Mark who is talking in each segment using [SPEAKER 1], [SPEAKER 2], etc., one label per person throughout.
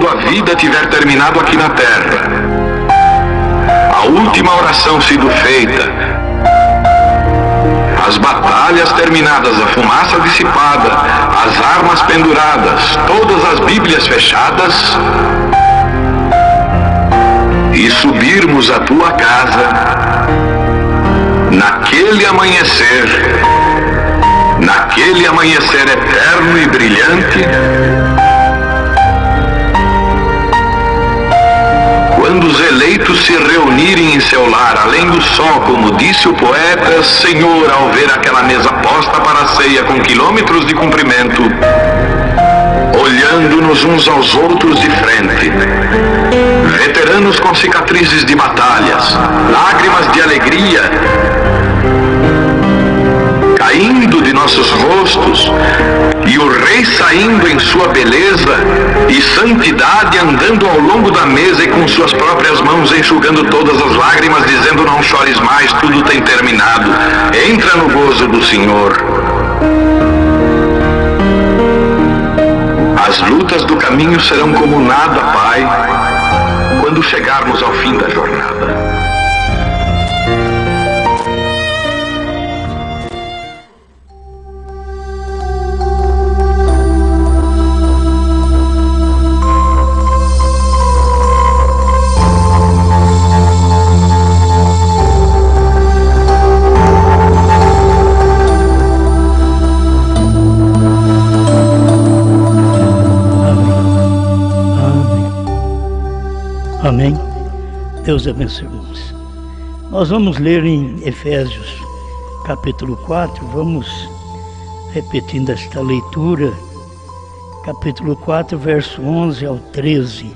[SPEAKER 1] quando a vida tiver terminado aqui na terra, a última oração sido feita, as batalhas terminadas, a fumaça dissipada, as armas penduradas, todas as Bíblias fechadas, e subirmos à tua casa naquele amanhecer eterno e brilhante, quando os eleitos se reunirem em seu lar, além do sol, como disse o poeta, Senhor, ao ver aquela mesa posta para a ceia com quilômetros de comprimento, olhando-nos uns aos outros de frente, veteranos com cicatrizes de batalhas, lágrimas de alegria caindo de nossos rostos, e o Rei saindo em sua beleza e santidade, andando ao longo da mesa e com suas próprias mãos enxugando todas as lágrimas, dizendo: não chores mais, tudo tem terminado, entra no gozo do Senhor. As lutas do caminho serão como nada, Pai, quando chegarmos ao fim da jornada.
[SPEAKER 2] Amém. Deus abençoe. Nós vamos ler em Efésios capítulo 4, vamos repetindo esta leitura, capítulo 4, verso 11 ao 13.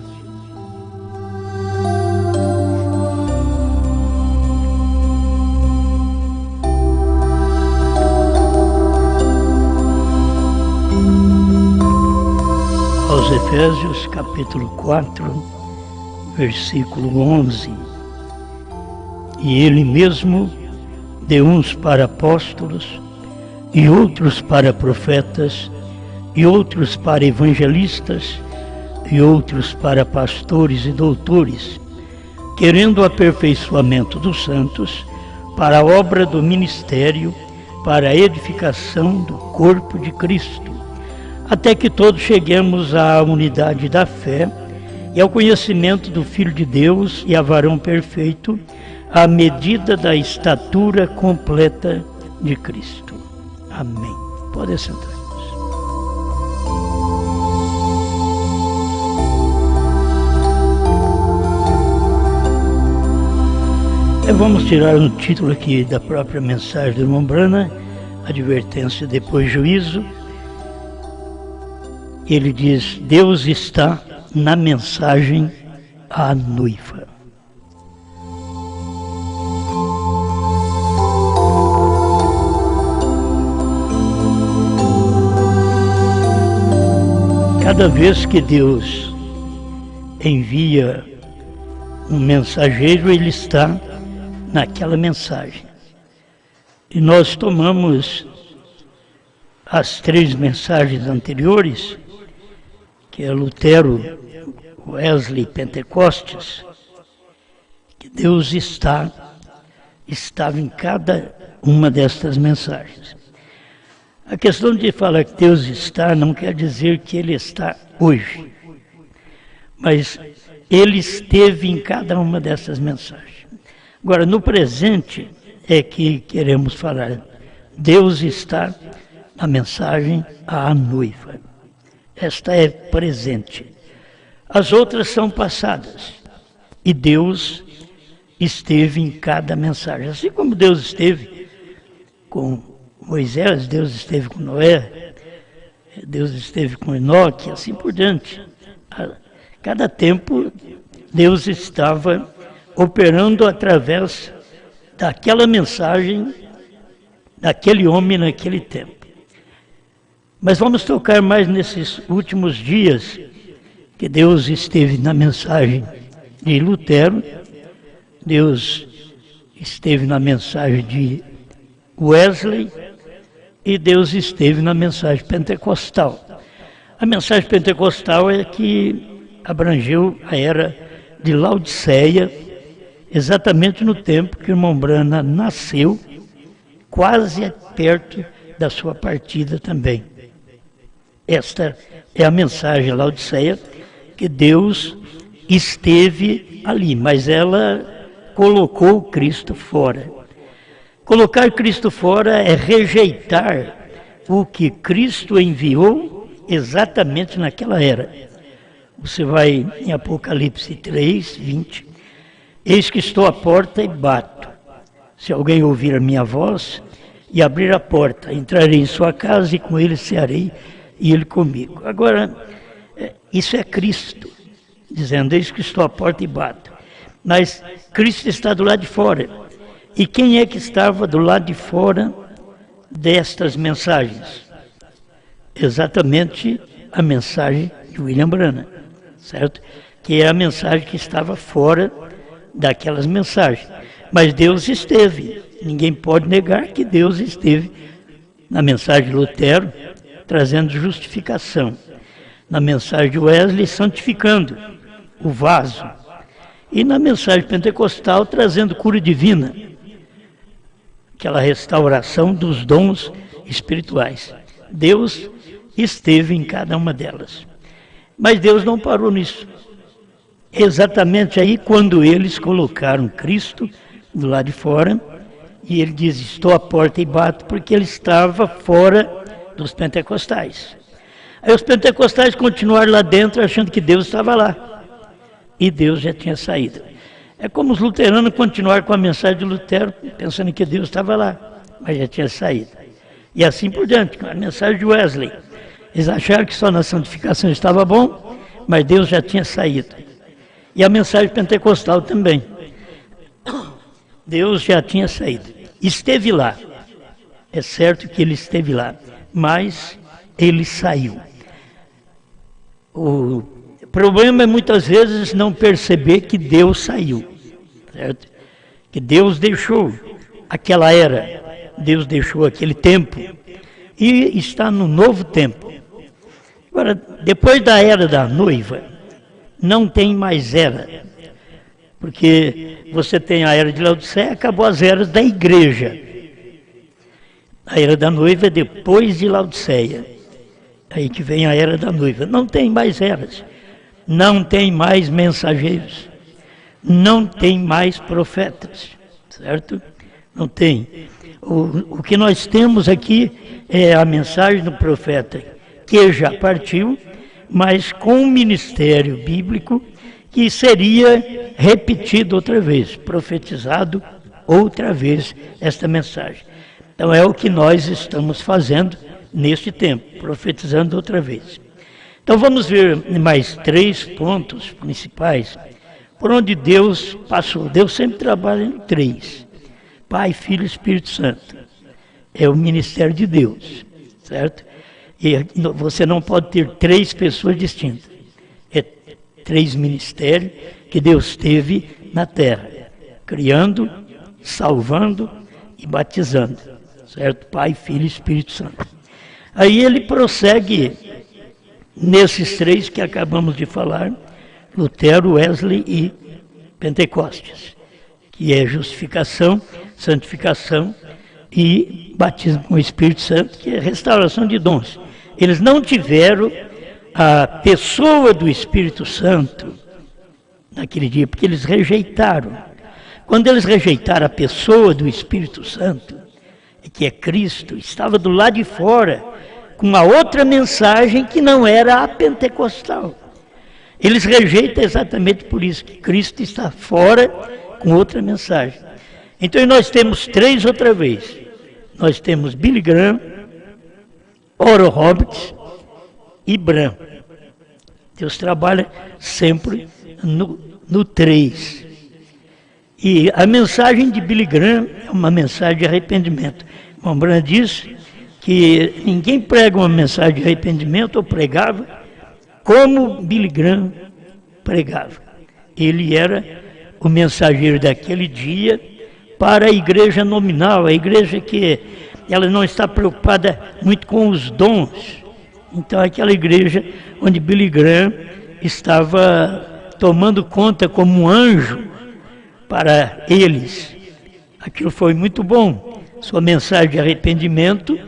[SPEAKER 2] Aos Efésios capítulo 4, versículo 11. E ele mesmo deu uns para apóstolos, e outros para profetas, e outros para evangelistas, e outros para pastores e doutores, querendo o aperfeiçoamento dos santos, para a obra do ministério, para a edificação do corpo de Cristo, até que todos cheguemos à unidade da fé e ao conhecimento do Filho de Deus e a varão perfeito, à medida da estatura completa de Cristo. Amém. Pode sentar-nos. Vamos tirar um título aqui da própria mensagem do irmão Brana, advertência depois juízo. Ele diz: Deus está na mensagem à noiva. Cada vez que Deus envia um mensageiro, ele está naquela mensagem. E nós tomamos as 3 mensagens anteriores, que é Lutero, Wesley e Pentecostes, que Deus estava em cada uma destas mensagens. A questão de falar que Deus está não quer dizer que Ele está hoje, mas Ele esteve em cada uma dessas mensagens. Agora, no presente é que queremos falar, Deus está na mensagem à noiva. Esta é presente. As outras são passadas. E Deus esteve em cada mensagem. Assim como Deus esteve com Moisés, Deus esteve com Noé, Deus esteve com Enoque, assim por diante. A cada tempo, Deus estava operando através daquela mensagem, daquele homem naquele tempo. Mas vamos tocar mais nesses últimos dias, que Deus esteve na mensagem de Lutero, Deus esteve na mensagem de Wesley e Deus esteve na mensagem pentecostal. A mensagem pentecostal é que abrangeu a era de Laodiceia, exatamente no tempo que o irmão Branham nasceu, quase perto da sua partida também. Esta é a mensagem Laodiceia, que Deus esteve ali, mas ela colocou Cristo fora. Colocar Cristo fora é rejeitar o que Cristo enviou exatamente naquela era. Você vai em Apocalipse 3, 20. Eis que estou à porta e bato. Se alguém ouvir a minha voz e abrir a porta, entrarei em sua casa e com ele cearei e ele comigo. Agora, isso é Cristo, dizendo, eis que estou à porta e bato. Mas Cristo está do lado de fora. E quem é que estava do lado de fora destas mensagens? Exatamente a mensagem de William Branham, certo? Que é a mensagem que estava fora daquelas mensagens. Mas Deus esteve. Ninguém pode negar que Deus esteve na mensagem de Lutero, trazendo justificação. Na mensagem de Wesley, santificando o vaso. E na mensagem pentecostal, trazendo cura divina. Aquela restauração dos dons espirituais. Deus esteve em cada uma delas. Mas Deus não parou nisso. Exatamente aí quando eles colocaram Cristo do lado de fora, e ele diz, estou à porta e bato, porque ele estava fora dos pentecostais. Aí os pentecostais continuaram lá dentro achando que Deus estava lá. E Deus já tinha saído. É como os luteranos continuaram com a mensagem de Lutero, pensando que Deus estava lá, mas já tinha saído. E assim por diante, com a mensagem de Wesley. Eles acharam que só na santificação estava bom, mas Deus já tinha saído. E a mensagem pentecostal também. Deus já tinha saído. Esteve lá. É certo que ele esteve lá, mas ele saiu. O problema é muitas vezes não perceber que Deus saiu, certo? Que Deus deixou aquela era, Deus deixou aquele tempo e está no novo tempo. Agora, depois da era da noiva, não tem mais era, porque você tem a era de Laodiceia, acabou as eras da igreja. A era da noiva é depois de Laodiceia, aí que vem a era da noiva. Não tem mais eras. Não tem mais mensageiros, não tem mais profetas, certo? Não tem. O que nós temos aqui é a mensagem do profeta, que já partiu, mas com um ministério bíblico que seria repetido outra vez, profetizado outra vez esta mensagem. Então é o que nós estamos fazendo neste tempo, profetizando outra vez. Então vamos ver mais 3 pontos principais por onde Deus passou. Deus sempre trabalha em 3. Pai, Filho e Espírito Santo. É o ministério de Deus, certo? E você não pode ter 3 pessoas distintas. É 3 ministérios que Deus teve na terra. Criando, salvando e batizando. Certo? Pai, Filho e Espírito Santo. Aí ele prossegue nesses 3 que acabamos de falar, Lutero, Wesley e Pentecostes, que é justificação, santificação e batismo com o Espírito Santo, que é restauração de dons. Eles não tiveram a pessoa do Espírito Santo naquele dia, porque eles rejeitaram. Quando eles rejeitaram a pessoa do Espírito Santo, que é Cristo, estava do lado de fora, com uma outra mensagem que não era a pentecostal. Eles rejeitam exatamente por isso, que Cristo está fora com outra mensagem. Então nós temos 3 outra vez. Nós temos Billy Graham, Oral Roberts e Branham. Deus trabalha sempre no 3. E a mensagem de Billy Graham é uma mensagem de arrependimento. O irmão Branham disse que ninguém prega uma mensagem de arrependimento ou pregava como Billy Graham pregava. Ele era o mensageiro daquele dia para a igreja nominal, a igreja que ela não está preocupada muito com os dons. Então aquela igreja onde Billy Graham estava tomando conta como um anjo para eles. Aquilo foi muito bom, sua mensagem de arrependimento,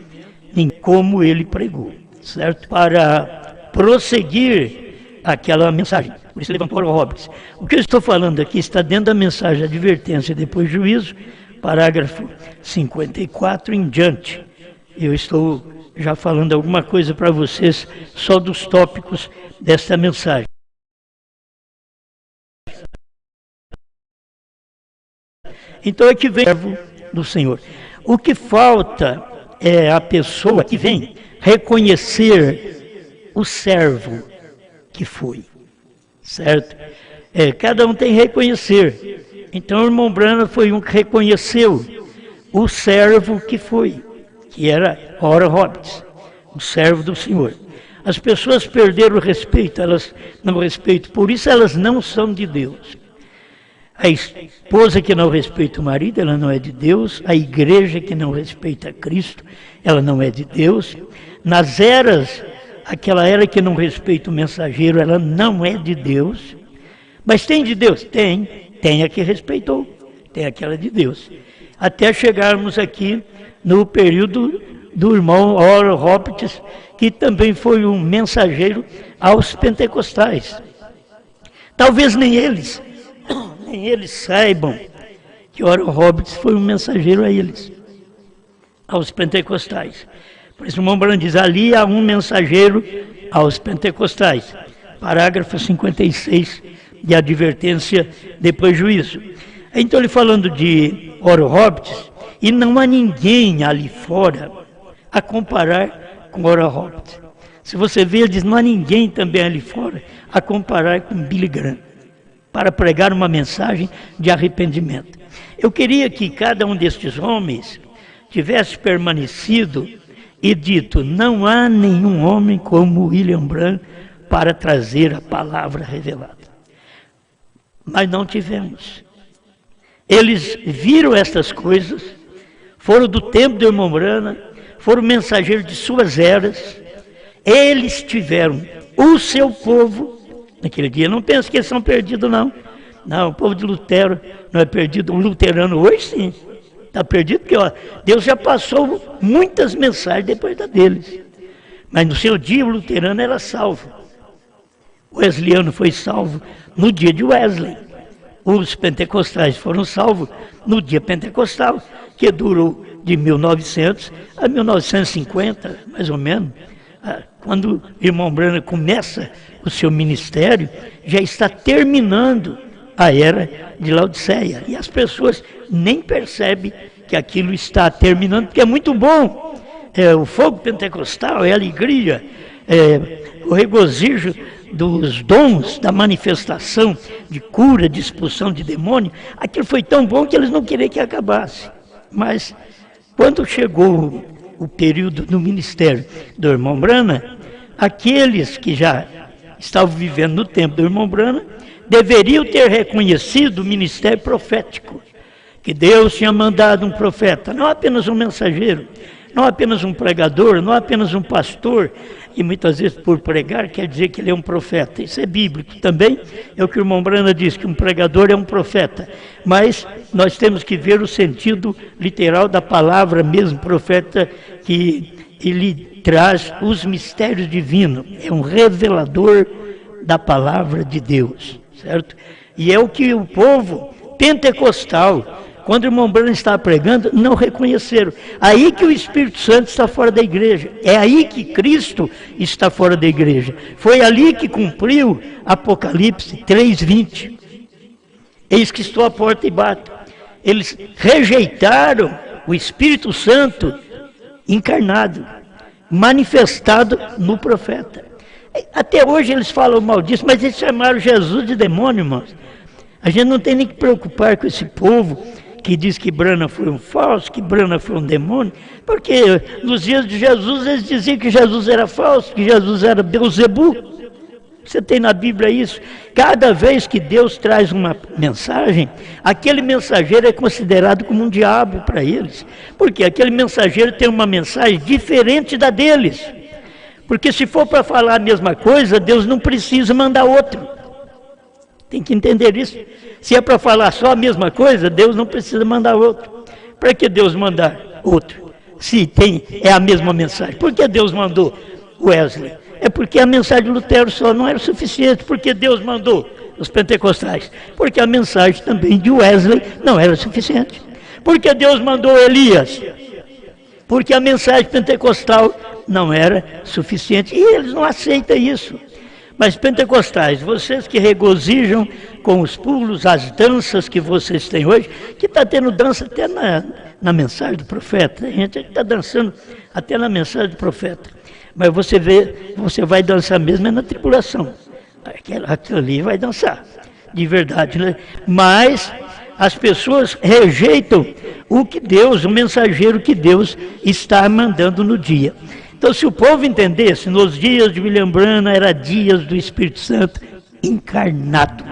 [SPEAKER 2] em como ele pregou, certo? Para prosseguir aquela mensagem. Por isso levantou o Roberts. O que eu estou falando aqui está dentro da mensagem de advertência e depois juízo, parágrafo 54 em diante. Eu estou já falando alguma coisa para vocês só dos tópicos desta mensagem. Então é que vem o servo do Senhor. O que falta é a pessoa que vem reconhecer o servo que foi, certo? Cada um tem que reconhecer. Então o irmão Branham foi um que reconheceu o servo que foi, que era Oral Roberts, o servo do Senhor. As pessoas perderam o respeito, elas não respeitam, por isso elas não são de Deus. A esposa que não respeita o marido, ela não é de Deus. A igreja que não respeita Cristo, ela não é de Deus. Nas eras, aquela era que não respeita o mensageiro, ela não é de Deus. Mas tem de Deus? Tem a que respeitou, tem aquela de Deus. Até chegarmos aqui no período do irmão Oral Roberts, que também foi um mensageiro aos pentecostais. Talvez nem eles saibam que Oral Roberts foi um mensageiro a eles, aos pentecostais. Por isso o irmão Branham diz, ali há um mensageiro aos pentecostais. Parágrafo 56 de advertência depois juízo. Então ele falando de Oral Roberts, e não há ninguém ali fora a comparar com Oral Roberts. Se você vê, ele diz, não há ninguém também ali fora a comparar com Billy Graham, para pregar uma mensagem de arrependimento. Eu queria que cada um destes homens tivesse permanecido e dito, não há nenhum homem como William Branham para trazer a palavra revelada. Mas não tivemos. Eles viram estas coisas, foram do tempo do irmão Branham, foram mensageiros de suas eras, eles tiveram o seu povo. Naquele dia, não pense que eles são perdidos, não. Não, o povo de Lutero não é perdido. O luterano hoje, sim, está perdido, porque Deus já passou muitas mensagens depois da deles. Mas no seu dia, o luterano era salvo. O wesleyano foi salvo no dia de Wesley. Os pentecostais foram salvos no dia pentecostal, que durou de 1900 a 1950, mais ou menos. Quando o irmão Branham começa o seu ministério, já está terminando a era de Laodiceia. E as pessoas nem percebem que aquilo está terminando, porque é muito bom. O fogo pentecostal, é a alegria, o regozijo dos dons, da manifestação de cura, de expulsão de demônio. Aquilo foi tão bom que eles não queriam que acabasse. Mas quando chegou o período do ministério do irmão Branham, aqueles que já estavam vivendo no tempo do irmão Branham deveriam ter reconhecido o ministério profético, que Deus tinha mandado um profeta, não apenas um mensageiro, não apenas um pregador, não apenas um pastor, e muitas vezes por pregar quer dizer que ele é um profeta. Isso é bíblico também, é o que o irmão Branham diz, que um pregador é um profeta, mas nós temos que ver o sentido literal da palavra mesmo, profeta, que ele traz os mistérios divinos, é um revelador da palavra de Deus, certo? E é o que o povo pentecostal, quando o irmão Branham estava pregando, não reconheceram. Aí que o Espírito Santo está fora da igreja. É aí que Cristo está fora da igreja. Foi ali que cumpriu Apocalipse 3:20. Eis que estou à porta e bato. Eles rejeitaram o Espírito Santo encarnado, manifestado no profeta. Até hoje eles falam mal disso, mas eles chamaram Jesus de demônio, irmãos. A gente não tem nem que preocupar com esse povo que diz que Branham foi um falso, que Branham foi um demônio, porque nos dias de Jesus eles diziam que Jesus era falso, que Jesus era Beuzebu. Você tem na Bíblia isso. Cada vez que Deus traz uma mensagem, aquele mensageiro é considerado como um diabo para eles, porque aquele mensageiro tem uma mensagem diferente da deles. Porque se for para falar a mesma coisa, Deus não precisa mandar outro. Tem que entender isso. Se é para falar só a mesma coisa, Deus não precisa mandar outro. Para que Deus mandar outro? Se é a mesma mensagem. Por que Deus mandou Wesley? É porque a mensagem de Lutero só não era suficiente. Porque Deus mandou os pentecostais? Porque a mensagem também de Wesley não era suficiente. Porque Deus mandou Elias? Porque a mensagem pentecostal não era suficiente. E eles não aceitam isso. Mas pentecostais, vocês que regozijam com os pulos, as danças que vocês têm hoje, que está tendo dança até na mensagem do profeta. A gente está dançando até na mensagem do profeta. Mas você vai dançar mesmo é na tribulação. Aquilo ali vai dançar, de verdade, né? Mas as pessoas rejeitam o mensageiro que Deus está mandando no dia. Então, se o povo entendesse, nos dias de William Branham era dias do Espírito Santo encarnado.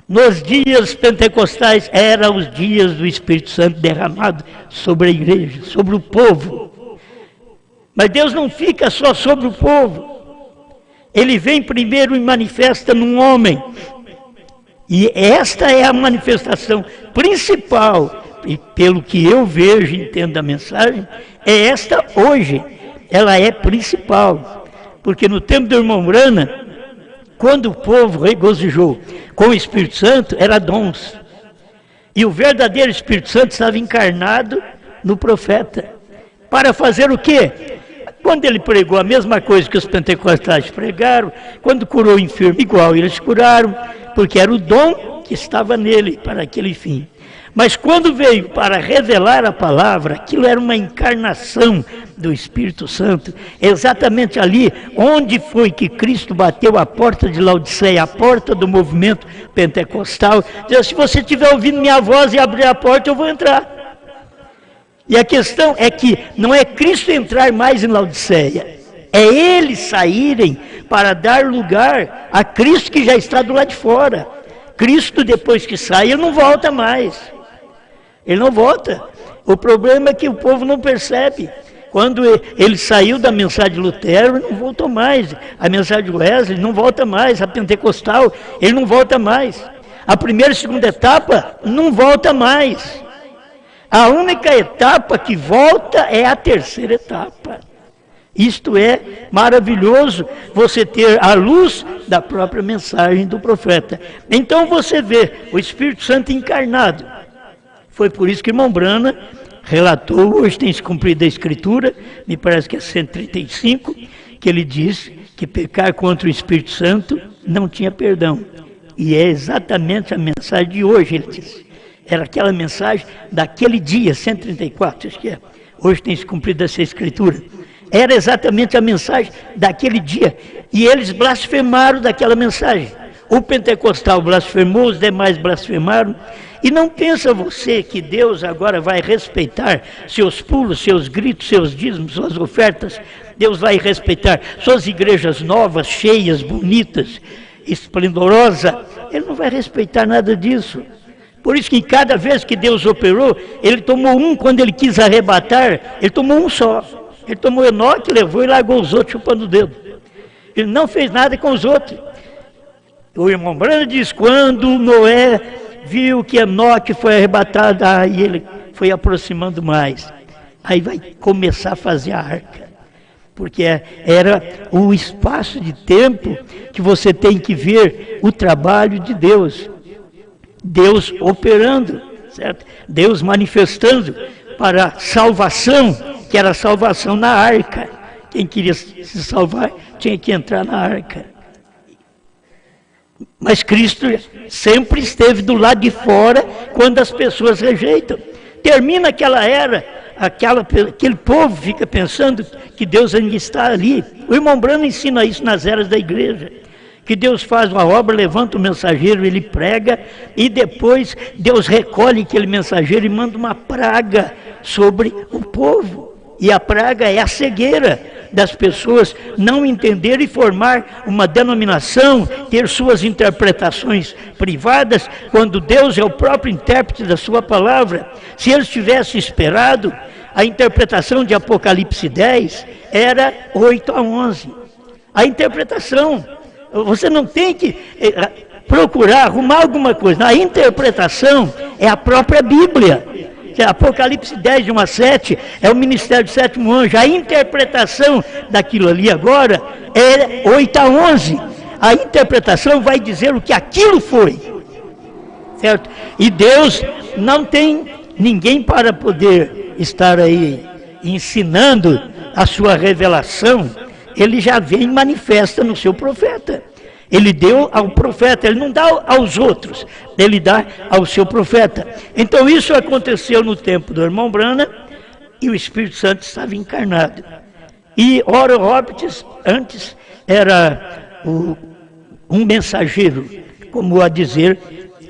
[SPEAKER 2] Nos dias pentecostais eram os dias do Espírito Santo derramado sobre a igreja, sobre o povo. Mas Deus não fica só sobre o povo. Ele vem primeiro e manifesta num homem. E esta é a manifestação principal, e pelo que eu vejo e entendo da mensagem, é esta hoje. Ela é principal. Porque no tempo do irmão Branham, quando o povo regozijou com o Espírito Santo, era dons. E o verdadeiro Espírito Santo estava encarnado no profeta. Para fazer o quê? Quando ele pregou a mesma coisa que os pentecostais pregaram, quando curou o enfermo igual eles curaram, porque era o dom que estava nele para aquele fim. Mas quando veio para revelar a palavra, aquilo era uma encarnação do Espírito Santo. Exatamente ali onde foi que Cristo bateu a porta de Laodiceia, a porta do movimento pentecostal. Diz, se você estiver ouvindo minha voz e abrir a porta, eu vou entrar. E a questão é que não é Cristo entrar mais em Laodiceia, é eles saírem para dar lugar a Cristo que já está do lado de fora. Cristo, depois que sai, ele não volta mais. Ele não volta. O problema é que o povo não percebe. Quando ele saiu da mensagem de Lutero, ele não voltou mais. A mensagem de Wesley não volta mais. A pentecostal, ele não volta mais. A primeira e segunda etapa não volta mais. A única etapa que volta é a terceira etapa. Isto é maravilhoso, você ter a luz da própria mensagem do profeta. Então você vê o Espírito Santo encarnado. Foi por isso que irmão Branham relatou, hoje tem se cumprido a Escritura, me parece que é 135, que ele diz que pecar contra o Espírito Santo não tinha perdão. E é exatamente a mensagem de hoje, ele disse. Era aquela mensagem daquele dia, 134, acho que é. Hoje tem se cumprido essa Escritura. Era exatamente a mensagem daquele dia. E eles blasfemaram daquela mensagem. O pentecostal blasfemou, os demais blasfemaram. E não pensa você que Deus agora vai respeitar seus pulos, seus gritos, seus dízimos, suas ofertas. Deus vai respeitar suas igrejas novas, cheias, bonitas, esplendorosas. Ele não vai respeitar nada disso. Por isso que cada vez que Deus operou, ele tomou um, quando ele quis arrebatar, ele tomou um só. Ele tomou Enoque, levou e largou os outros chupando o dedo. Ele não fez nada com os outros. O irmão Branham diz, quando Noé viu que Enoque foi arrebatado, aí ele foi aproximando mais. Aí vai começar a fazer a arca. Porque era o espaço de tempo que você tem que ver o trabalho de Deus. Deus operando, certo? Deus manifestando para a salvação, que era a salvação na arca. Quem queria se salvar tinha que entrar na arca. Mas Cristo sempre esteve do lado de fora quando as pessoas rejeitam. Termina aquela era, aquele povo fica pensando que Deus ainda está ali. O irmão Branham ensina isso nas eras da igreja. Que Deus faz uma obra, levanta o mensageiro, ele prega, e depois Deus recolhe aquele mensageiro e manda uma praga sobre o povo. E a praga é a cegueira das pessoas não entender e formar uma denominação, ter suas interpretações privadas, quando Deus é o próprio intérprete da sua palavra. Se eles tivessem esperado a interpretação de Apocalipse 10 era 8-11. A interpretação, você não tem que procurar arrumar alguma coisa. A interpretação é a própria Bíblia. Apocalipse 10, 1-7, é o ministério do sétimo anjo. A interpretação daquilo ali agora é 8-11. A interpretação vai dizer o que aquilo foi, certo? E Deus não tem ninguém para poder estar aí ensinando a sua revelação. Ele já vem manifesta no seu profeta. Ele deu ao profeta, ele não dá aos outros, ele dá ao seu profeta. Então isso aconteceu no tempo do irmão Branham e o Espírito Santo estava encarnado. E Oral Roberts antes era um mensageiro, como a dizer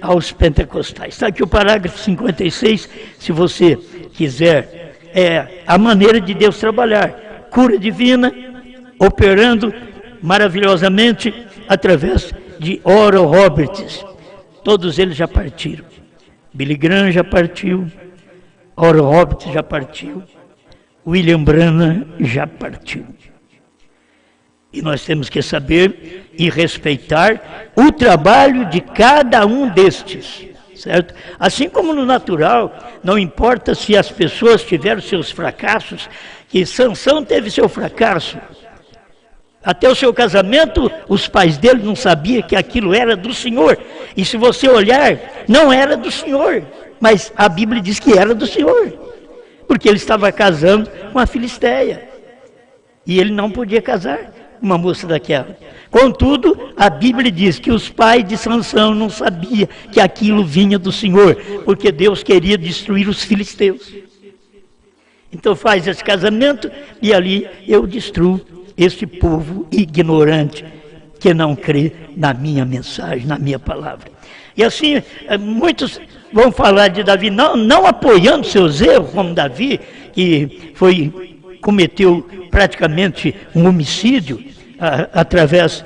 [SPEAKER 2] aos pentecostais. Está aqui o parágrafo 56, se você quiser, é a maneira de Deus trabalhar. Cura divina, operando maravilhosamente através de Oral Roberts. Todos eles já partiram. Billy Graham já partiu, Oral Roberts já partiu, William Branham já partiu. E nós temos que saber e respeitar o trabalho de cada um destes, certo? Assim como no natural, não importa se as pessoas tiveram seus fracassos, que Sansão teve seu fracasso. Até o seu casamento, os pais dele não sabiam que aquilo era do Senhor. E se você olhar, não era do Senhor, mas a Bíblia diz que era do Senhor, porque ele estava casando com a Filisteia. E ele não podia casar com uma moça daquela. Contudo, a Bíblia diz que os pais de Sansão não sabiam que aquilo vinha do Senhor, porque Deus queria destruir os filisteus. Então faz esse casamento e ali eu destruo este povo ignorante que não crê na minha mensagem, na minha palavra. E assim, muitos vão falar de Davi, não apoiando seus erros, como Davi, que cometeu praticamente um homicídio através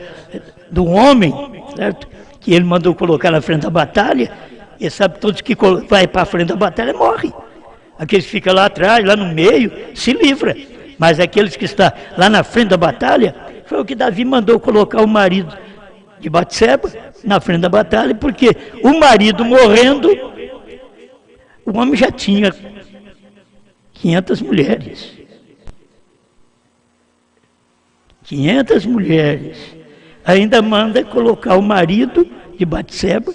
[SPEAKER 2] do homem, certo? Que ele mandou colocar na frente da batalha, e sabe, todos que vai para a frente da batalha morrem. Aqueles que ficam lá atrás, lá no meio, se livra. Mas aqueles que estão lá na frente da batalha, foi o que Davi mandou colocar o marido de Batseba na frente da batalha, porque o marido morrendo, o homem já tinha 500 mulheres. 500 mulheres. Ainda manda colocar o marido de Batseba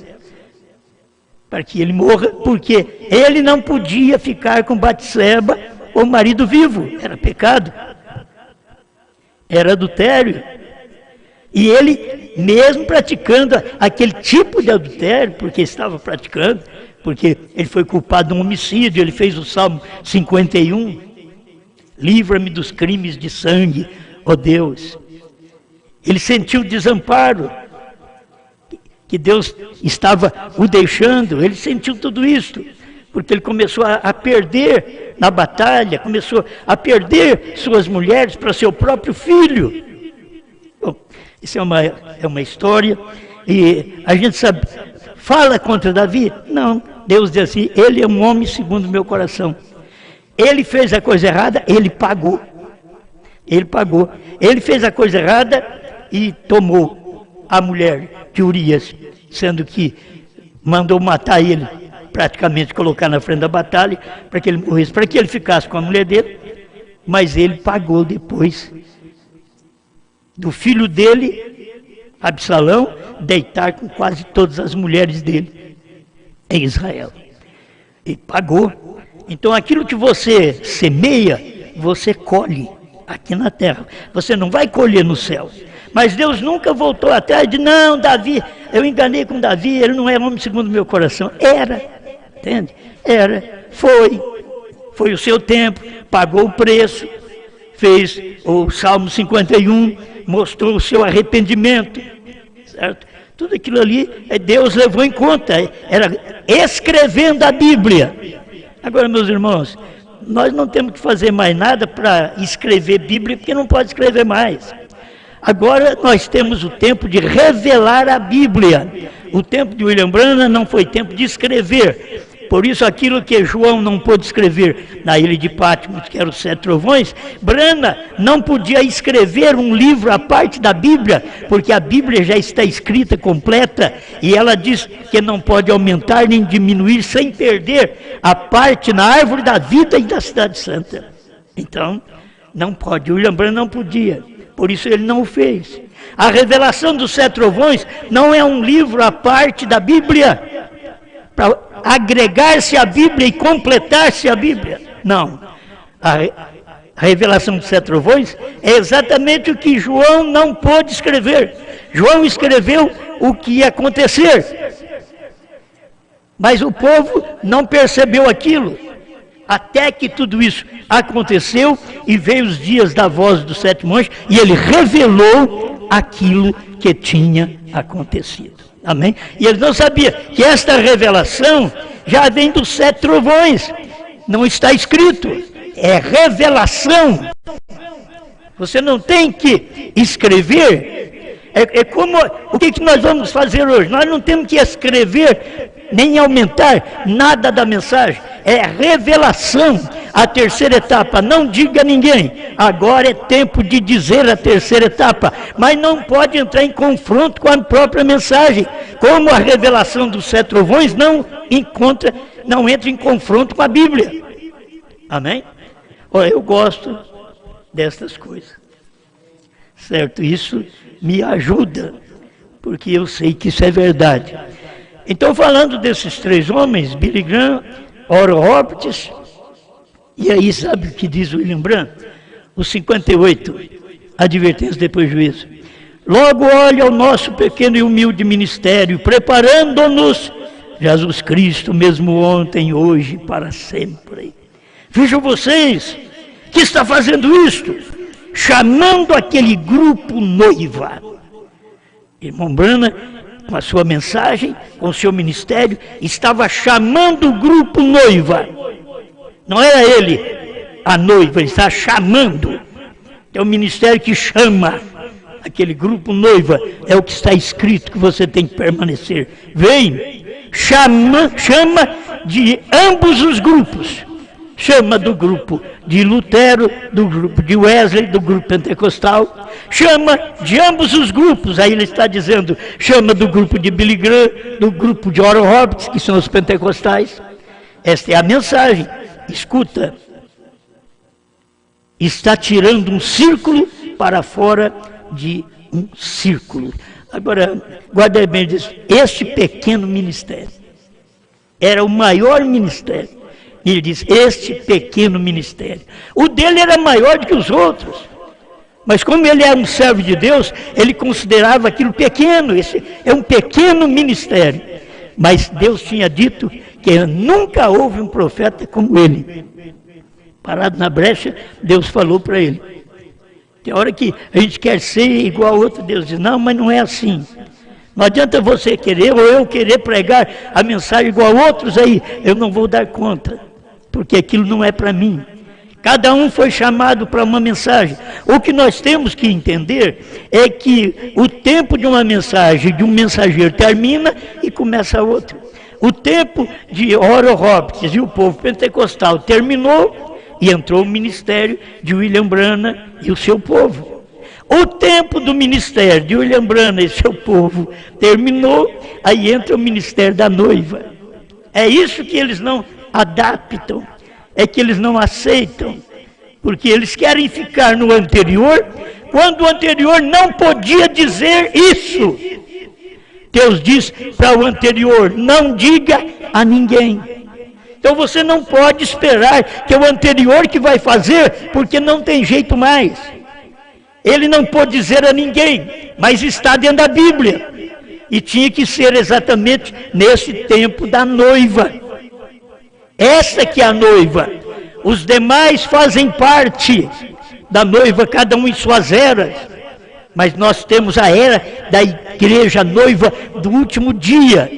[SPEAKER 2] para que ele morra, porque ele não podia ficar com Batseba, o marido vivo, era pecado, era adultério. E ele, mesmo praticando aquele tipo de adultério, porque estava praticando, porque ele foi culpado de um homicídio, ele fez o Salmo 51, livra-me dos crimes de sangue, ó Deus. Ele sentiu desamparo, que Deus estava o deixando, ele sentiu tudo isso, porque ele começou a perder na batalha, começou a perder suas mulheres para seu próprio filho. Bom, isso é uma história, e a gente sabe, fala contra Davi? Não, Deus diz assim, ele é um homem segundo o meu coração. Ele fez a coisa errada, ele pagou. Ele pagou. Ele fez a coisa errada e tomou a mulher de Urias, sendo que mandou matar ele, praticamente colocar na frente da batalha, para que ele morresse, para que ele ficasse com a mulher dele, mas ele pagou depois do filho dele, Absalão, deitar com quase todas as mulheres dele em Israel. E pagou. Então aquilo que você semeia, você colhe aqui na terra. Você não vai colher no céu. Mas Deus nunca voltou atrás de, não, Davi, eu enganei com Davi, ele não é homem segundo o meu coração. Era, entende? Era, foi o seu tempo, pagou o preço, fez o Salmo 51, mostrou o seu arrependimento, certo? Tudo aquilo ali, Deus levou em conta, era escrevendo a Bíblia. Agora, meus irmãos, nós não temos que fazer mais nada para escrever Bíblia, porque não pode escrever mais. Agora nós temos o tempo de revelar a Bíblia. O tempo de William Branham não foi tempo de escrever, Por isso aquilo que João não pôde escrever na ilha de Patmos, que eram os 7 trovões, Brana não podia escrever um livro à parte da Bíblia, porque a Bíblia já está escrita, completa, e ela diz que não pode aumentar nem diminuir sem perder a parte na árvore da vida e da cidade santa. Então, não pode. William Branham não podia, por isso ele não o fez. A revelação dos 7 trovões não é um livro à parte da Bíblia, para agregar-se à Bíblia e completar-se à Bíblia. Não. A revelação dos 7 trovões é exatamente o que João não pôde escrever. João escreveu o que ia acontecer, mas o povo não percebeu aquilo, até que tudo isso aconteceu e veio os dias da voz do 7º anjo e ele revelou aquilo que tinha acontecido. Amém? E ele não sabia que esta revelação já vem dos 7 trovões. Não está escrito. É revelação. Você não tem que escrever. É como, o que nós vamos fazer hoje? Nós não temos que escrever nem aumentar nada da mensagem. É revelação. A terceira etapa, não diga a ninguém. Agora é tempo de dizer a terceira etapa. Mas não pode entrar em confronto com a própria mensagem. Como a revelação dos 7 trovões não entra em confronto com a Bíblia. Amém? Olha, eu gosto destas coisas. Certo? Isso me ajuda, porque eu sei que isso é verdade. Então, falando desses 3 homens, Billy Graham, Oral Roberts, e aí sabe o que diz William Branham? Os 58, advertência depois juízo. Logo olha o nosso pequeno e humilde ministério, preparando-nos, Jesus Cristo, mesmo ontem, hoje, para sempre. Vejam vocês, que está fazendo isto? Chamando aquele grupo noiva. Irmão Branham, com a sua mensagem, com o seu ministério, estava chamando o grupo noiva. Não era ele a noiva, ele está chamando. É o ministério que chama aquele grupo noiva. É o que está escrito que você tem que permanecer. Vem, chama de ambos os grupos. Chama do grupo de Lutero, do grupo de Wesley, do grupo pentecostal. Chama de ambos os grupos. Aí ele está dizendo, chama do grupo de Billy Graham, do grupo de Oral Roberts, que são os pentecostais. Esta é a mensagem. Escuta, está tirando um círculo para fora de um círculo. Agora, guarda bem, diz, este pequeno ministério era o maior ministério. Ele diz, este pequeno ministério. O dele era maior do que os outros. Mas como ele era um servo de Deus, ele considerava aquilo pequeno. Esse é um pequeno ministério. Mas Deus tinha dito que nunca houve um profeta como ele. Parado na brecha, Deus falou para ele. Tem hora que a gente quer ser igual a outro, Deus diz, não, mas não é assim. Não adianta você querer ou eu querer pregar a mensagem igual a outros aí, eu não vou dar conta, porque aquilo não é para mim. Cada um foi chamado para uma mensagem. O que nós temos que entender é que o tempo de uma mensagem, de um mensageiro, termina e começa outro. O tempo de Oral Roberts e o povo pentecostal terminou e entrou o ministério de William Branham e o seu povo. O tempo do ministério de William Branham e seu povo terminou, aí entra o ministério da noiva. É isso que eles não adaptam, é que eles não aceitam, porque eles querem ficar no anterior, quando o anterior não podia dizer isso. Deus diz para o anterior, não diga a ninguém. Então você não pode esperar que é o anterior que vai fazer, porque não tem jeito mais. Ele não pode dizer a ninguém, mas está dentro da Bíblia. E tinha que ser exatamente nesse tempo da noiva. Essa que é a noiva. Os demais fazem parte da noiva, cada um em suas eras. Mas nós temos a era da igreja, a noiva do último dia.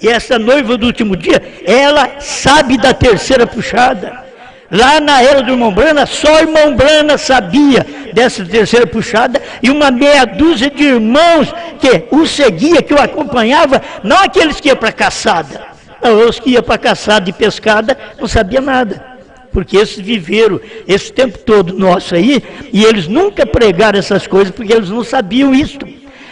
[SPEAKER 2] E essa noiva do último dia, ela sabe da terceira puxada. Lá na era do irmão Branham, só o irmão Branham sabia dessa terceira puxada e uma meia dúzia de irmãos que o seguia, que o acompanhava, não aqueles que iam para a caçada. Os que iam para caçada e pescada não sabiam nada. Porque esses viveram esse tempo todo nosso aí, e eles nunca pregaram essas coisas, porque eles não sabiam isso.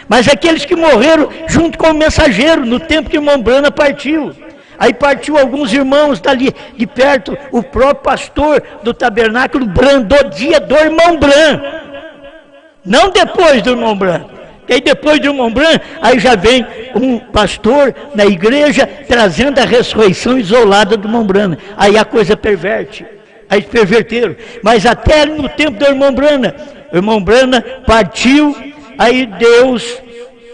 [SPEAKER 2] Mas aqueles que morreram junto com o mensageiro, no tempo que o irmão Brana partiu. Aí partiu alguns irmãos dali de perto, o próprio pastor do tabernáculo Bran, do dia do irmão Bran. Não depois do irmão Bran. E aí depois do irmão Bran, aí já vem um pastor na igreja trazendo a ressurreição isolada do irmão Brana. Aí a coisa perverte. Aí perverteram. Mas até no tempo do irmão Brana partiu, aí Deus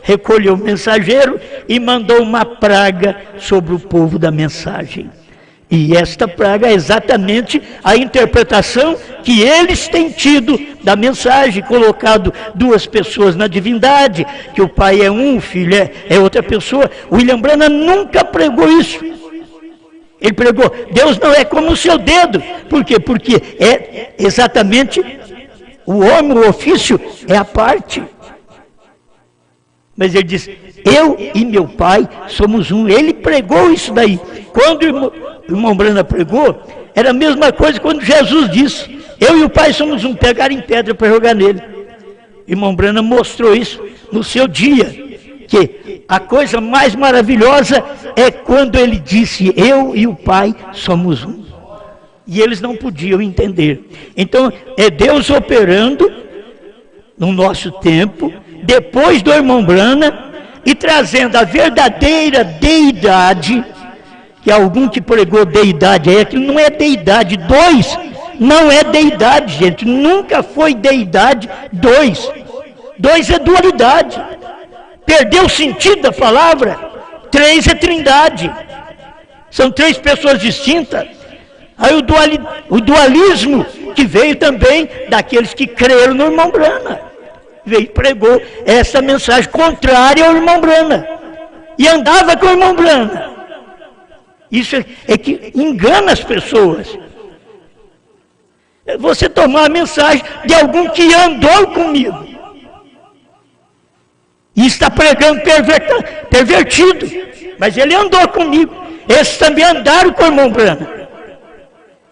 [SPEAKER 2] recolheu o mensageiro e mandou uma praga sobre o povo da mensagem. E esta praga é exatamente a interpretação que eles têm tido da mensagem, colocado duas pessoas na divindade, que o pai é um, o filho é outra pessoa. William Branham nunca pregou isso. Ele pregou, Deus não é como o seu dedo. Por quê? Porque é exatamente o homem, o ofício, é a parte. Mas ele diz, eu e meu pai somos um. Ele pregou isso daí. Quando o irmão Brana pregou, era a mesma coisa quando Jesus disse, eu e o pai somos um, pegaram em pedra para jogar nele. O irmão Brana mostrou isso no seu dia, que a coisa mais maravilhosa é quando ele disse, eu e o pai somos um. E eles não podiam entender. Então, é Deus operando no nosso tempo, depois do irmão Brana, e trazendo a verdadeira deidade, que algum que pregou deidade aí, aquilo não é deidade. Dois não é deidade, gente, nunca foi deidade. Dois é dualidade. Perdeu o sentido da palavra. Três é trindade. São três pessoas distintas. Aí o dualismo que veio também daqueles que creram no irmão Brana. Veio e pregou essa mensagem contrária ao irmão Brana. E andava com o irmão Brana. Isso é que engana as pessoas. Você tomar a mensagem de algum que andou comigo. E está pregando pervertido. Mas ele andou comigo. Esses também andaram com o irmão Brana.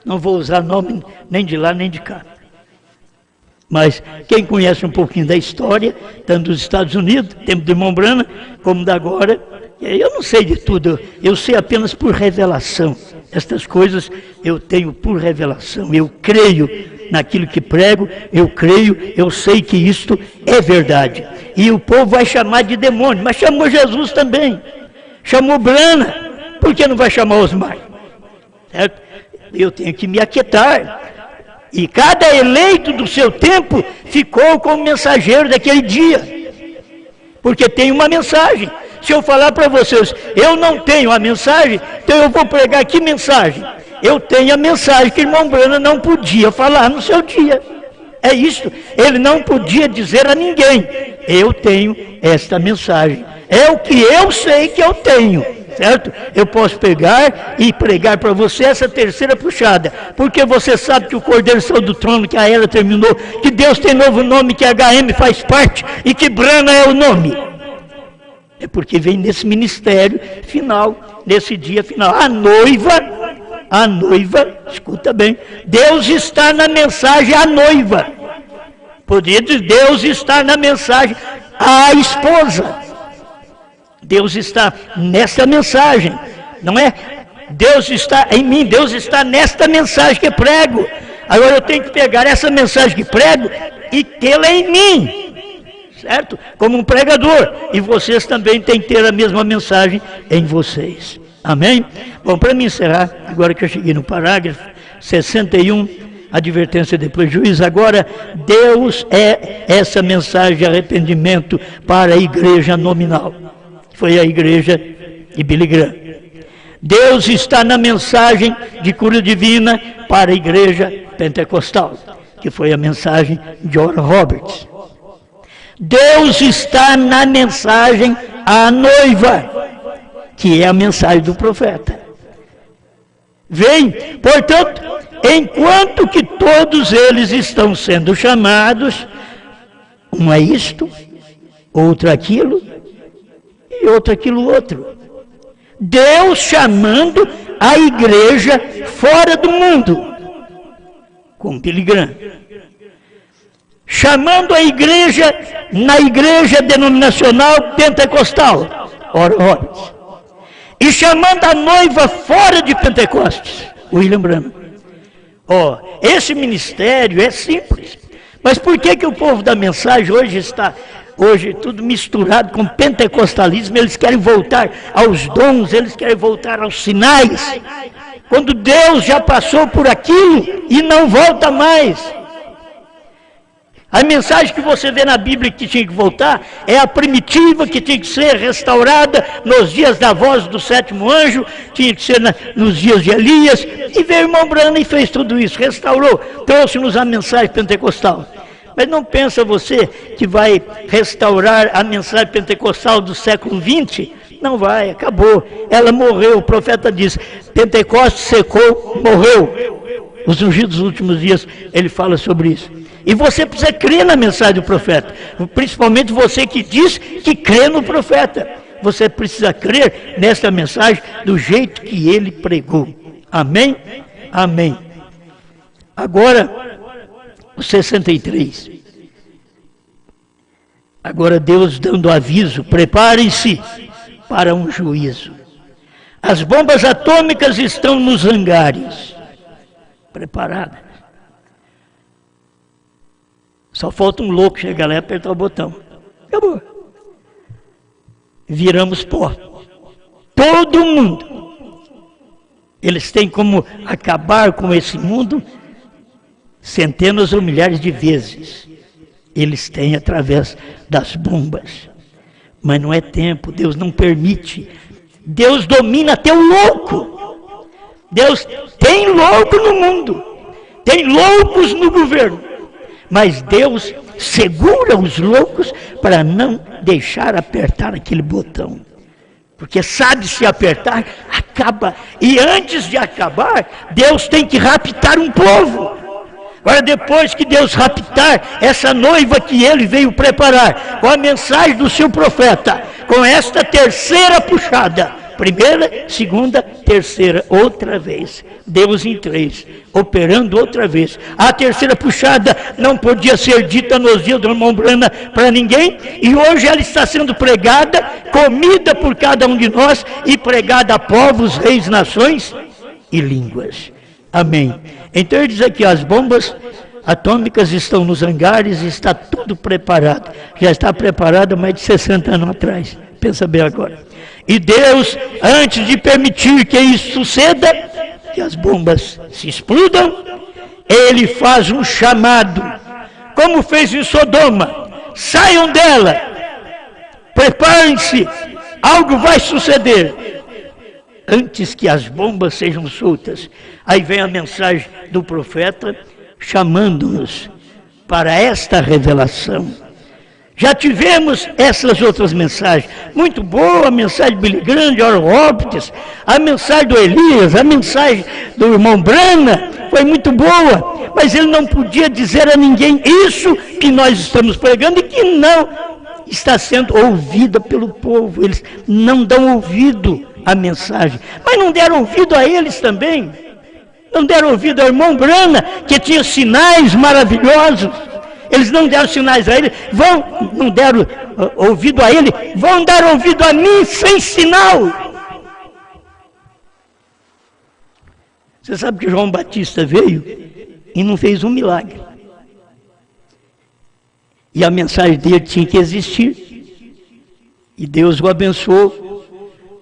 [SPEAKER 2] Não vou usar nome nem de lá nem de cá. Mas quem conhece um pouquinho da história, tanto dos Estados Unidos, tempo do irmão Brana, como da agora, eu não sei de tudo, eu sei apenas por revelação. Estas coisas eu tenho por revelação. Eu creio naquilo que prego, eu sei que isto é verdade. E o povo vai chamar de demônio, mas chamou Jesus também. Chamou Brana, por que não vai chamar Osmar? Certo? Eu tenho que me aquietar. E cada eleito do seu tempo ficou como mensageiro daquele dia. Porque tem uma mensagem. Se eu falar para vocês, eu não tenho a mensagem, então eu vou pregar que mensagem? Eu tenho a mensagem que o irmão Brana não podia falar no seu dia. É isso. Ele não podia dizer a ninguém. Eu tenho esta mensagem. É o que eu sei que eu tenho. Certo? Eu posso pegar e pregar para você essa terceira puxada, porque você sabe que o Cordeiro saiu do trono, que a era terminou, que Deus tem novo nome, que HM faz parte e que Brana é o nome. É porque vem nesse ministério final, nesse dia final. A noiva, escuta bem, Deus está na mensagem à noiva. Podia dizer, Deus está na mensagem à esposa. Deus está nessa mensagem, não é? Deus está em mim, Deus está nesta mensagem que prego. Agora eu tenho que pegar essa mensagem que prego e tê-la em mim, certo? Como um pregador. E vocês também têm que ter a mesma mensagem em vocês. Amém? Bom, para me encerrar, agora que eu cheguei no parágrafo 61, advertência depois juízo, agora Deus é essa mensagem de arrependimento para a igreja nominal. Foi a igreja de Billy Graham. Deus está na mensagem de cura divina para a igreja pentecostal, que foi a mensagem de Oral Roberts. Deus está na mensagem à noiva, que é a mensagem do profeta. Vem, portanto, enquanto que todos eles estão sendo chamados, um é isto, outro aquilo, e outro aquilo outro. Deus chamando a igreja fora do mundo, com Billy Graham. Chamando a igreja na igreja denominacional pentecostal, Oral Roberts. E chamando a noiva fora de Pentecostes, William Branham. Esse ministério é simples. Mas por que o povo da mensagem hoje está tudo misturado com pentecostalismo? Eles querem voltar aos dons, eles querem voltar aos sinais, quando Deus já passou por aquilo e não volta mais. A mensagem que você vê na Bíblia que tinha que voltar é a primitiva, que tinha que ser restaurada nos dias da voz do sétimo anjo, tinha que ser nos dias de Elias, e veio o irmão Branham e fez tudo isso, restaurou, trouxe-nos a mensagem pentecostal. Mas não pensa você que vai restaurar a mensagem pentecostal do século XX? Não vai, acabou, ela morreu. O profeta diz, Pentecostes secou, morreu. Os ungidos dos últimos dias, ele fala sobre isso. E você precisa crer na mensagem do profeta, principalmente você que diz que crê no profeta. Você precisa crer nessa mensagem do jeito que ele pregou. Amém? Amém. Agora, o 63. Agora Deus dando aviso, preparem-se para um juízo. As bombas atômicas estão nos hangares, preparadas. Só falta um louco chegar lá e apertar o botão. Acabou. Viramos pó. Todo mundo. Eles têm como acabar com esse mundo centenas ou milhares de vezes. Eles têm através das bombas. Mas não é tempo, Deus não permite. Deus domina até o louco. Deus tem louco no mundo. Tem loucos no governo. Mas Deus segura os loucos para não deixar apertar aquele botão. Porque sabe, se apertar, acaba. E antes de acabar, Deus tem que raptar um povo. Agora, depois que Deus raptar essa noiva que ele veio preparar, com a mensagem do seu profeta, com esta terceira puxada, primeira, segunda, terceira, outra vez. Deus em três, operando outra vez. A terceira puxada não podia ser dita nos dias do irmão Branham para ninguém, e hoje ela está sendo pregada, comida por cada um de nós, e pregada a povos, reis, nações e línguas. Amém. Então ele diz aqui, as bombas atômicas estão nos hangares, está tudo preparado. Já está preparado há mais de 60 anos atrás. Pensa bem agora. E Deus, antes de permitir que isso suceda, que as bombas se explodam, ele faz um chamado, como fez em Sodoma: saiam dela, preparem-se, algo vai suceder. Antes que as bombas sejam soltas, aí vem a mensagem do profeta, chamando-nos para esta revelação. Já tivemos essas outras mensagens, muito boa, a mensagem de Billy Graham, de Oral Roberts, a mensagem do Elias, a mensagem do irmão Branham, foi muito boa, mas ele não podia dizer a ninguém isso que nós estamos pregando e que não está sendo ouvida pelo povo. Eles não dão ouvido à mensagem, mas não deram ouvido a eles também, não deram ouvido ao irmão Branham, que tinha sinais maravilhosos. Eles não deram sinais a ele, não deram ouvido a ele, vão dar ouvido a mim sem sinal. Você sabe que João Batista veio e não fez um milagre. E a mensagem dele tinha que existir. E Deus o abençoou.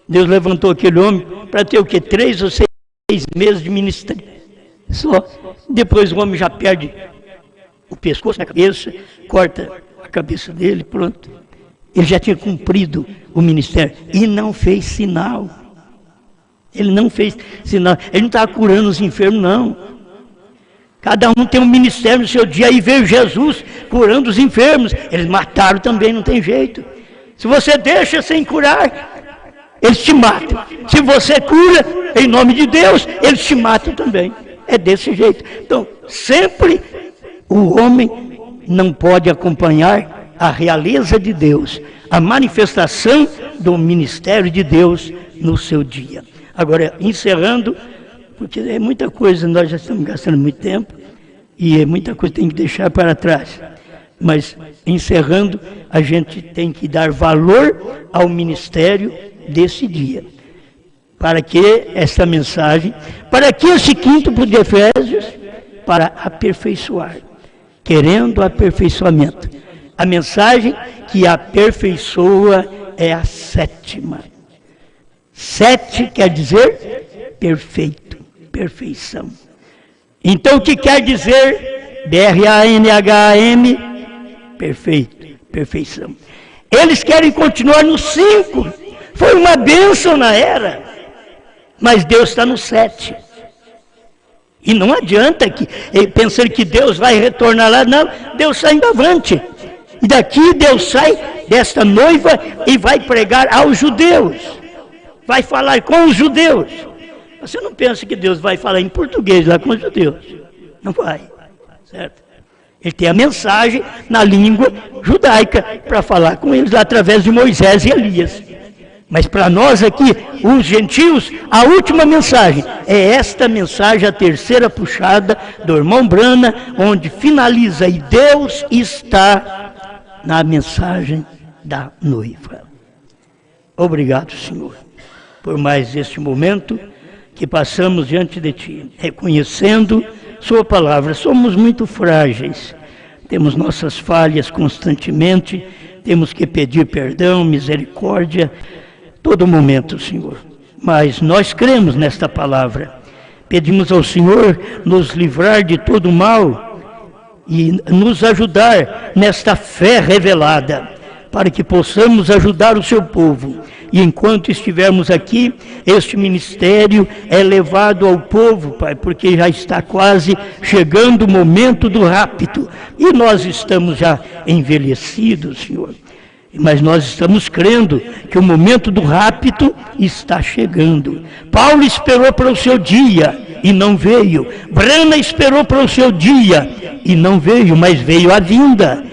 [SPEAKER 2] Deus levantou aquele homem para ter o quê? 3 ou 6 meses de ministério. Só. Depois o homem já perde o pescoço na cabeça, corta a cabeça dele, pronto. Ele já tinha cumprido o ministério e não fez sinal. Ele não fez sinal. Ele não estava curando os enfermos, não. Cada um tem um ministério no seu dia. Aí veio Jesus curando os enfermos. Eles mataram também, não tem jeito. Se você deixa sem curar, eles te matam. Se você cura em nome de Deus, eles te matam também. É desse jeito. Então, sempre o homem não pode acompanhar a realeza de Deus, a manifestação do ministério de Deus no seu dia. Agora, encerrando, porque é muita coisa, nós já estamos gastando muito tempo, e é muita coisa que tem que deixar para trás. Mas, encerrando, a gente tem que dar valor ao ministério desse dia. Para que essa mensagem, para que esse quíntuplo de Efésios, para aperfeiçoar, querendo aperfeiçoamento. A mensagem que aperfeiçoa é a 7ª. 7 quer dizer perfeito, perfeição. Então o que quer dizer BRANHAM? Perfeito, perfeição. Eles querem continuar no 5. Foi uma bênção na era, mas Deus está no 7. E não adianta pensar que Deus vai retornar lá, não. Deus sai indo avante. E daqui Deus sai desta noiva e vai pregar aos judeus. Vai falar com os judeus. Você não pensa que Deus vai falar em português lá com os judeus. Não vai, certo? Ele tem a mensagem na língua judaica para falar com eles lá através de Moisés e Elias. Mas para nós aqui, os gentios, a última mensagem é esta mensagem, a terceira puxada do irmão Brana, onde finaliza, e Deus está na mensagem da noiva. Obrigado, Senhor, por mais este momento que passamos diante de Ti, reconhecendo Sua palavra. Somos muito frágeis, temos nossas falhas constantemente, temos que pedir perdão, misericórdia, todo momento, Senhor. Mas nós cremos nesta palavra. Pedimos ao Senhor nos livrar de todo mal e nos ajudar nesta fé revelada, para que possamos ajudar o seu povo. E enquanto estivermos aqui, este ministério é levado ao povo, Pai, porque já está quase chegando o momento do rapto. E nós estamos já envelhecidos, Senhor. Mas nós estamos crendo que o momento do rapto está chegando. Paulo esperou para o seu dia e não veio. Brana esperou para o seu dia e não veio, mas veio a vinda.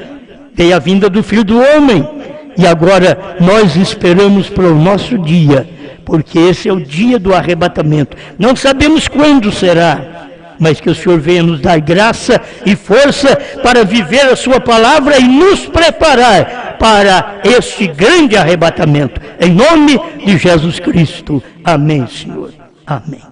[SPEAKER 2] Veio a vinda do Filho do Homem. E agora nós esperamos para o nosso dia, porque esse é o dia do arrebatamento. Não sabemos quando será, mas que o Senhor venha nos dar graça e força para viver a sua palavra e nos preparar para este grande arrebatamento. Em nome de Jesus Cristo. Amém, Senhor. Amém.